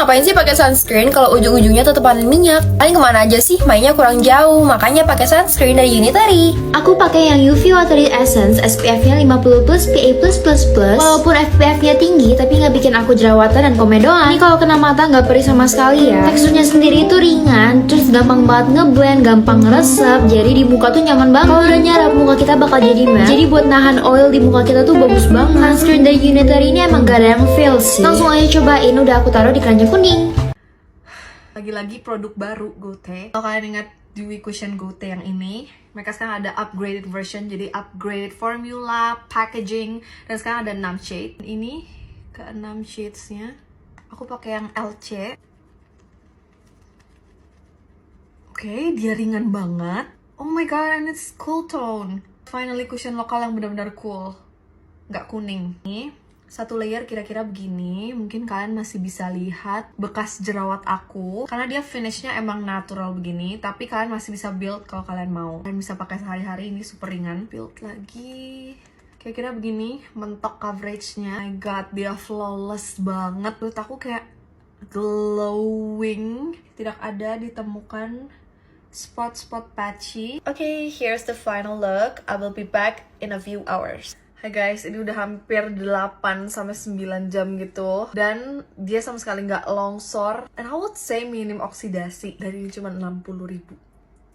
ngapain sih pakai sunscreen kalau ujung-ujungnya tetepan minyak? Kalian kemana aja sih? Mainnya kurang jauh, makanya pakai sunscreen dari Unitary. Aku pakai yang UV Watery Essence SPF-nya 50+, PA+++. Walaupun SPF-nya tinggi, tapi nggak bikin aku jerawatan dan komedoan. Ini kalau kena mata nggak perih sama sekali ya. Teksturnya sendiri itu ringan, terus gampang banget ngeblend, gampang ngeresep. Jadi di muka tuh nyaman banget. Kalau udah nyarap, muka kita bakal jadi matte. Jadi buat nahan oil di muka kita tuh bagus banget. Sunscreen dari Unitary ini emang gak ada yang fail sih. Langsung aja cobain, udah aku taruh di keranjang kuning. Lagi-lagi produk baru Gote. Kalau kalian ingat Dewy Cushion Gote yang ini, mereka sekarang ada upgraded version, jadi upgraded formula, packaging, dan sekarang ada 6 shade. Ini ke 6 shadesnya. Aku pakai yang LC. Oke, dia ringan banget. Oh my god, and it's cool tone. Finally cushion lokal yang benar-benar cool. Nggak kuning. Ini satu layer kira-kira begini. Mungkin kalian masih bisa lihat bekas jerawat aku, karena dia finishnya emang natural begini. Tapi kalian masih bisa build kalau kalian mau. Kalian bisa pakai sehari-hari, ini super ringan. Build lagi kira-kira begini. Mentok coveragenya. My god, dia flawless banget. Menurut aku kayak glowing. Tidak ada ditemukan spot-spot patchy. Okay, here's the final look. I will be back in a few hours. Hai guys, ini udah hampir 8 sampai 9 jam gitu. Dan dia sama sekali nggak longsor. And I would say minim oksidasi. Dan ini cuma 60.000.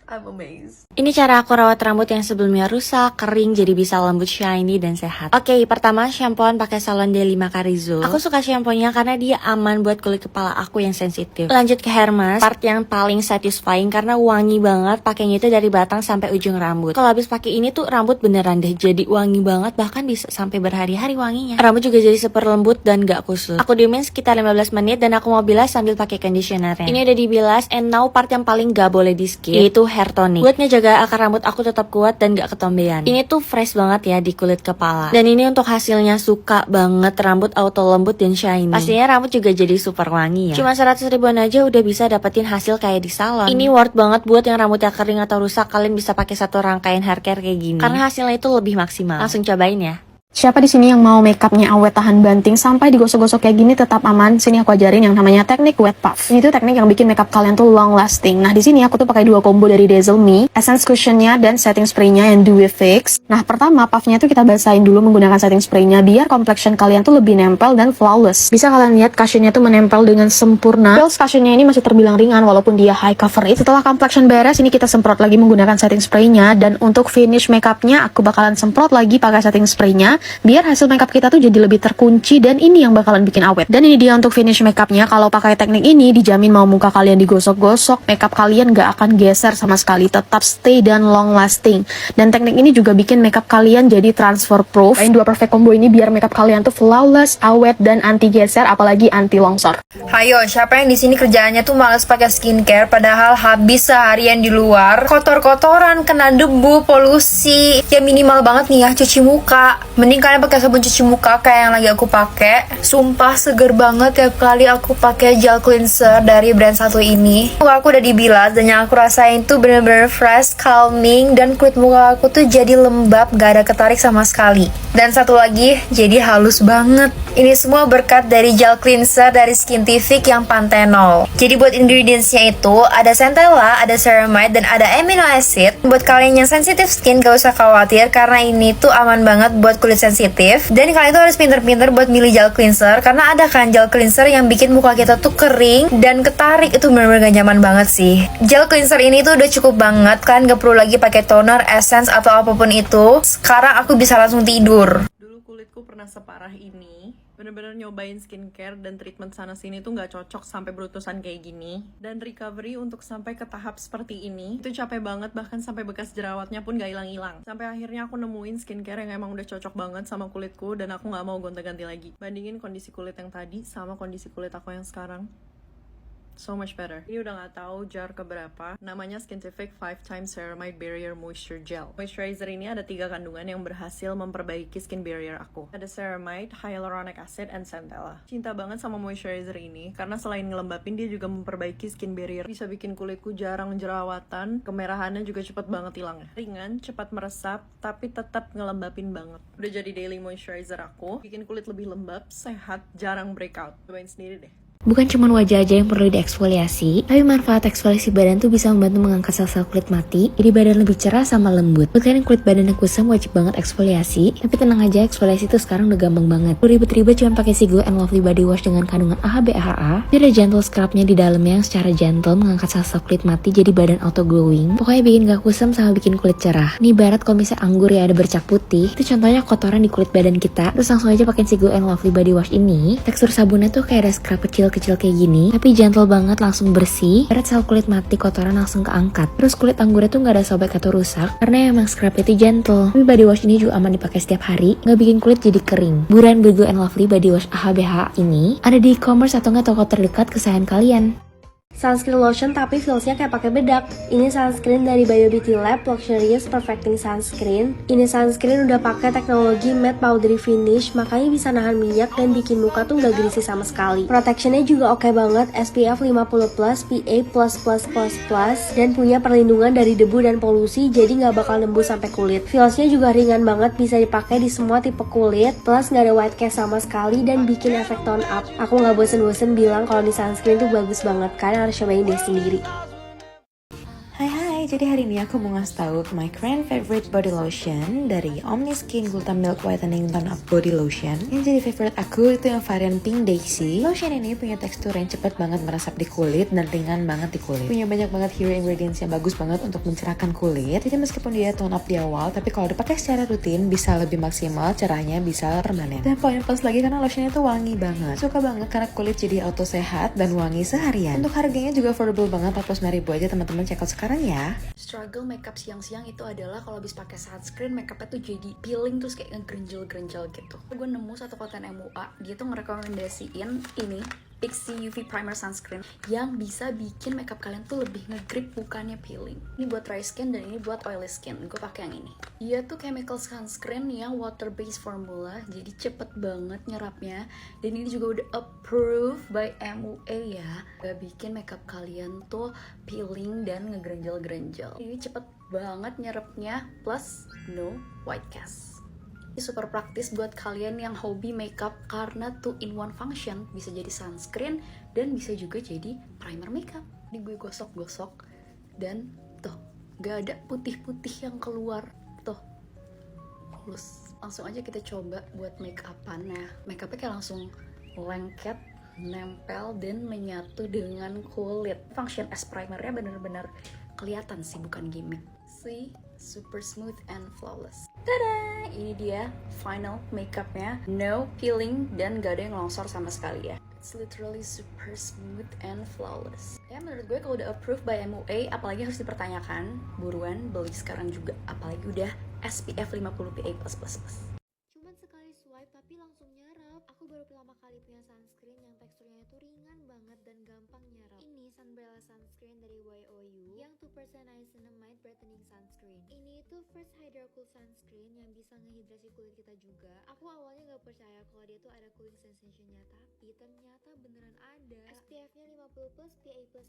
I'm amazed. Ini cara aku rawat rambut yang sebelumnya rusak, kering, jadi bisa lembut, shiny, dan sehat. Oke, pertama shampooan pakai Salon de Lima Carrizo. Aku suka shampoonya karena dia aman buat kulit kepala aku yang sensitif. Lanjut ke hair mask, part yang paling satisfying karena wangi banget. Pakainya itu dari batang sampai ujung rambut. Kalau habis pakai ini tuh rambut beneran deh jadi wangi banget, bahkan bisa sampai berhari-hari wanginya. Rambut juga jadi super lembut dan gak kusut. Aku diemin sekitar 15 menit dan aku mau bilas sambil pakai conditionernya. Ini udah dibilas, and now part yang paling gak boleh di skip, yaitu hair tonic. Buat ngejaga akar rambut aku tetap kuat dan gak ketombean. Ini tuh fresh banget ya di kulit kepala. Dan ini untuk hasilnya suka banget, rambut auto lembut dan shiny. Pastinya rambut juga jadi super wangi ya. Cuma 100 ribuan aja udah bisa dapetin hasil kayak di salon. Ini worth banget buat yang rambutnya kering atau rusak. Kalian bisa pakai satu rangkaian hair care kayak gini, karena hasilnya itu lebih maksimal. Langsung cobain ya. Siapa di sini yang mau makeupnya awet, tahan banting, sampai digosok-gosok kayak gini tetap aman? Sini aku ajarin yang namanya teknik wet puff. Ini tuh teknik yang bikin makeup kalian tuh long lasting. Nah, di sini aku tuh pakai 2 combo dari Dazzle Me, essence cushionnya dan setting spraynya yang Dewy Fix. Nah, pertama puffnya tuh kita basahin dulu menggunakan setting spraynya biar complexion kalian tuh lebih nempel dan flawless. Bisa kalian lihat cushionnya tuh menempel dengan sempurna. Well, cushionnya ini masih terbilang ringan walaupun dia high coverage. Setelah complexion beres, ini kita semprot lagi menggunakan setting spraynya, dan untuk finish makeupnya aku bakalan semprot lagi pakai setting spraynya biar hasil makeup kita tuh jadi lebih terkunci, dan ini yang bakalan bikin awet. Dan ini dia untuk finish makeupnya. Kalau pakai teknik ini dijamin mau muka kalian digosok-gosok, makeup kalian gak akan geser sama sekali, tetap stay dan long lasting. Dan teknik ini juga bikin makeup kalian jadi transfer proof. Lain 2 perfect combo ini biar makeup kalian tuh flawless, awet, dan anti geser, apalagi anti longsor. Hayo, siapa yang di sini kerjaannya tuh males pakai skincare padahal habis seharian di luar, kotor-kotoran, kena debu, polusi. Ya minimal banget nih ya cuci muka. Mending kalian pakai sabun cuci muka kayak yang lagi aku pakai. Sumpah seger banget tiap kali aku pakai gel cleanser dari brand satu ini. Muka aku udah dibilas dan yang aku rasain tuh bener-bener fresh, calming, dan kulit muka aku tuh jadi lembab, gak ada ketarik sama sekali. Dan satu lagi, jadi halus banget. Ini semua berkat dari gel cleanser dari Skintific yang Panthenol. Jadi buat ingredientsnya itu ada centella, ada ceramide, dan ada amino acid. Buat kalian yang sensitif skin gak usah khawatir karena ini tuh aman banget buat kulit sensitif. Dan kalian tuh harus pinter-pinter buat milih gel cleanser, karena ada kan gel cleanser yang bikin muka kita tuh kering dan ketarik. Itu bener-bener gak nyaman banget sih. Gel cleanser ini tuh udah cukup banget, kalian gak perlu lagi pakai toner, essence, atau apapun itu. Sekarang aku bisa langsung tidur. Dulu kulitku pernah separah ini. Bener-bener nyobain skincare dan treatment sana-sini tuh nggak cocok sampai berutusan kayak gini. Dan recovery untuk sampai ke tahap seperti ini itu capek banget, bahkan sampai bekas jerawatnya pun gak hilang-hilang. Sampai akhirnya aku nemuin skincare yang emang udah cocok banget sama kulitku, dan aku nggak mau gonta-ganti lagi. Bandingin kondisi kulit yang tadi sama kondisi kulit aku yang sekarang, so much better. Ini udah gak tahu jar keberapa. Namanya Skintific 5 Times Ceramide Barrier Moisture Gel. Moisturizer ini ada 3 kandungan yang berhasil memperbaiki skin barrier aku. Ada ceramide, hyaluronic acid, and centella. Cinta banget sama moisturizer ini karena selain ngelembapin, dia juga memperbaiki skin barrier. Bisa bikin kulitku jarang jerawatan, kemerahannya juga cepet banget hilangnya. Ringan, cepat meresap, tapi tetap ngelembapin banget. Udah jadi daily moisturizer aku. Bikin kulit lebih lembab, sehat, jarang breakout. Cobain sendiri deh. Bukan cuma wajah aja yang perlu dieksfoliasi, tapi manfaat eksfoliasi badan tuh bisa membantu mengangkat sel-sel kulit mati, jadi badan lebih cerah sama lembut. Buat kalian kulit badan yang kusam wajib banget eksfoliasi, tapi tenang aja, eksfoliasi tuh sekarang udah gampang banget. Ribet-ribet cuma pakai si Glow and Lovely body wash dengan kandungan AHA BHA. Dia ada gentle scrubnya di dalamnya yang secara gentle mengangkat sel-sel kulit mati jadi badan auto glowing. Pokoknya bikin gak kusam sama bikin kulit cerah. Nih ibarat kalau misalnya anggur ya ada bercak putih, itu contohnya kotoran di kulit badan kita. Terus langsung aja pakai si Glow and Lovely body wash ini. Tekstur sabunnya tuh kayak ada scrub kecil kayak gini, tapi gentle banget, langsung bersih. Ibarat sel kulit mati kotoran langsung keangkat. Terus kulit anggurnya tuh nggak ada sobek atau rusak karena emang scrub itu gentle. Tapi body wash ini juga aman dipakai setiap hari, nggak bikin kulit jadi kering. Buruan beli Glow and Lovely body wash AHA BHA ini ada di e-commerce atau nggak toko terdekat kesayangan kalian. Sunscreen lotion tapi feelsnya kayak pakai bedak. Ini sunscreen dari Bio Beauty Lab Luxurious Perfecting Sunscreen. Ini sunscreen udah pakai teknologi matte powdery finish, makanya bisa nahan minyak dan bikin muka tuh nggak greasy sama sekali. Protectionnya juga oke banget, SPF 50+, PA+++++, dan punya perlindungan dari debu dan polusi, jadi nggak bakal nembus sampai kulit. Feelsnya juga ringan banget, bisa dipakai di semua tipe kulit, plus nggak ada white cast sama sekali dan bikin efek tone up. Aku nggak bosen-bosen bilang kalau di sunscreen tuh bagus banget, karena harus cobain deh sendiri. Hai, jadi hari ini aku mau ngasih tahu my current favorite body lotion dari Omni Skin Gluta Milk Whitening Tone Up Body Lotion. Yang jadi favorite aku itu yang varian Pink Daisy. Lotion ini punya tekstur yang cepat banget meresap di kulit dan ringan banget di kulit. Punya banyak banget hero ingredients yang bagus banget untuk mencerahkan kulit. Jadi meskipun dia tone up di awal, tapi kalau dipakai secara rutin bisa lebih maksimal, cerahnya bisa permanen. Dan poin plus lagi karena lotionnya itu wangi banget. Suka banget karena kulit jadi auto sehat dan wangi seharian. Untuk harganya juga affordable banget, 49.000 aja teman-teman, check out sekarang ya. Struggle makeup siang-siang itu adalah kalau habis pakai sunscreen makeupnya tuh jadi peeling terus kayak ngegrenjel-grenjel gitu. Gue nemu satu konten MUA, dia tuh ngerekomendasiin ini Pixi UV Primer Sunscreen yang bisa bikin makeup kalian tuh lebih nge-grip bukannya peeling. Ini buat dry skin dan ini buat oily skin. Gue pakai yang ini. Dia tuh chemical sunscreen yang water based formula, jadi cepet banget nyerapnya. Dan ini juga udah approved by MUA ya. Gak bikin makeup kalian tuh peeling dan ngegrenjel-grenjel. Ini cepet banget nyerapnya, plus no white cast. Ini super praktis buat kalian yang hobi makeup karena 2-in-1 function, bisa jadi sunscreen dan bisa juga jadi primer makeup. Ini gue gosok-gosok dan tuh gak ada putih-putih yang keluar, tuh mulus. Langsung aja kita coba buat makeupan. Nah, makeupnya kayak langsung lengket, nempel dan menyatu dengan kulit. Function as primernya bener-bener kelihatan sih, bukan gimmick. See, super smooth and flawless. Tada! Ini dia final makeupnya. No peeling dan gak ada yang longsor sama sekali ya. It's literally super smooth and flawless. Ya menurut gue kalau udah approved by MUA, apalagi harus dipertanyakan. Buruan beli sekarang juga, apalagi udah SPF 50 PA+++. Cuman sekali swipe tapi langsung nyerap. Aku baru pertama kali punya sunscreen yang teksturnya itu ringan banget dan gampang nyerap. Ini Sunbrella Sunscreen dari YOU yang 2% Niacinamide Brightening Sunscreen. Ini itu first hydra cool sunscreen yang bisa ngehidrasi kulit kita juga. Aku awalnya gak percaya kalau dia tuh ada cooling sensationnya, tapi ternyata beneran ada. SPF-nya 50+, PA+++,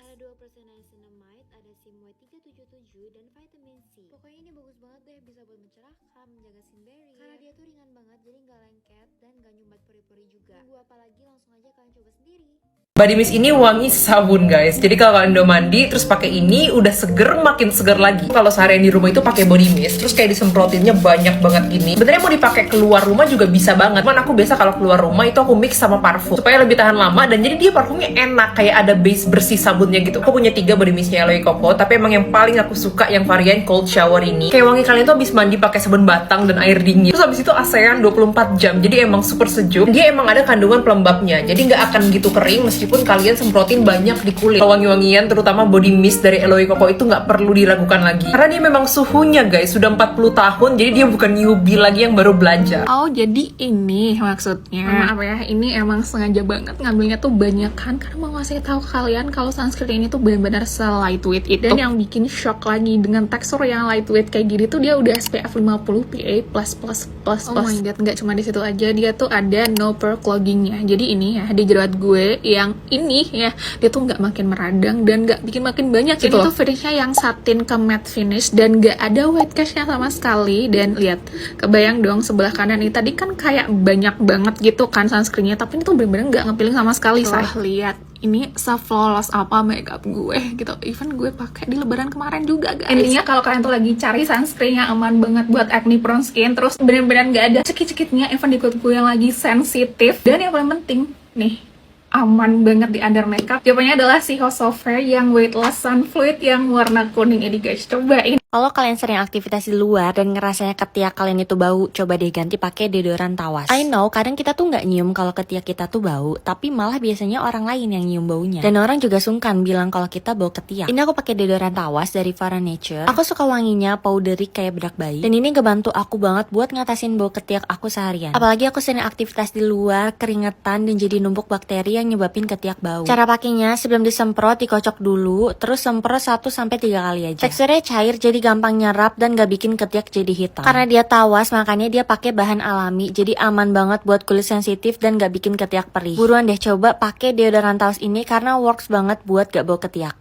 ada 2% Niacinamide, ada SIM-Y 377 dan vitamin C. Pokoknya ini bagus banget deh, bisa buat mencerahkan, menjaga skin barrier. Karena dia tuh ringan banget, jadi gak lengket dan gak nyumbat pori-pori juga. Tunggu apa lagi, langsung aja kalian coba sendiri. Body mist ini wangi sabun guys. Jadi kalau kalian udah mandi terus pakai ini udah seger, makin seger lagi. Kalau seharian di rumah itu pakai body mist terus kayak disemprotinnya banyak banget gini. Sebenarnya mau dipakai keluar rumah juga bisa banget. Cuman aku biasa kalau keluar rumah itu aku mix sama parfum supaya lebih tahan lama dan jadi dia parfumnya enak, kayak ada base bersih sabunnya gitu. Aku punya 3 body mistnya Aloe Coco, tapi emang yang paling aku suka yang varian cold shower ini. Kayak wangi kalian tuh habis mandi pakai sabun batang dan air dingin. Terus habis itu ASEAN 24 jam. Jadi emang super sejuk. Dia emang ada kandungan pelembabnya. Jadi nggak akan gitu kering meskipun kalian semprotin banyak di kulit. Wangi-wangian terutama body mist dari Aloe Coco itu nggak perlu diragukan lagi. Karena dia memang suhunya guys sudah 40 tahun. Jadi dia bukan newbie lagi yang baru belajar. Oh, jadi ini maksudnya apa ya? Ini emang sengaja banget ngambilnya tuh banyak kan karena mau ngasih tahu ke kalian kalau sunscreen ini tuh benar-benar se-lightweight itu. Dan yang bikin shock lagi dengan tekstur yang lightweight kayak gini tuh dia udah SPF 50 PA++++. Oh my god, nggak cuma di situ aja, dia tuh ada no pore cloggingnya. Jadi ini ya, di jerawat gue yang ini ya, dia tuh nggak makin meradang dan nggak bikin makin banyak gitu. Ini tuh finishnya yang satin ke matte finish dan nggak ada white castnya sama sekali. Dan lihat, kebayang dong sebelah kanan ini tadi kan kayak banyak banget gitu kan sunscreennya, tapi ini tuh bener-bener nggak ngepiling sama sekali. Saya lihat ini se-flawless apa makeup gue gitu. Even gue pakai di lebaran kemarin juga, guys. Intinya kalau kalian tuh lagi cari sunscreen yang aman banget buat acne prone skin, terus bener-bener nggak ada cekit-cekitnya, even di kulit gue yang lagi sensitif, dan yang paling penting nih, aman banget di under makeup, jawabannya adalah si Hosofair yang weightless sun fluid yang warna kuning ini, guys. Cobain. Kalau kalian sering aktivitas di luar dan ngerasanya ketiak kalian itu bau, coba deh ganti pakai deodoran tawas. I know, kadang kita tuh nggak nyium kalau ketiak kita tuh bau, tapi malah biasanya orang lain yang nyium baunya. Dan orang juga sungkan bilang kalau kita bau ketiak. Ini aku pakai deodoran tawas dari Fara Nature. Aku suka wanginya powdery kayak bedak bayi. Dan ini ngebantu aku banget buat ngatasin bau ketiak aku seharian. Apalagi aku sering aktivitas di luar, keringetan, dan jadi numpuk bakteri yang nyebabin ketiak bau. Cara pakainya, sebelum disemprot, dikocok dulu, terus semprot 1-3 kali aja. Teksturnya cair, jadi gampang nyerap dan gak bikin ketiak jadi hitam. Karena dia tawas, makanya dia pakai bahan alami, jadi aman banget buat kulit sensitif dan gak bikin ketiak perih. Buruan deh coba pakai deodoran tawas ini karena works banget buat gak bau ketiak.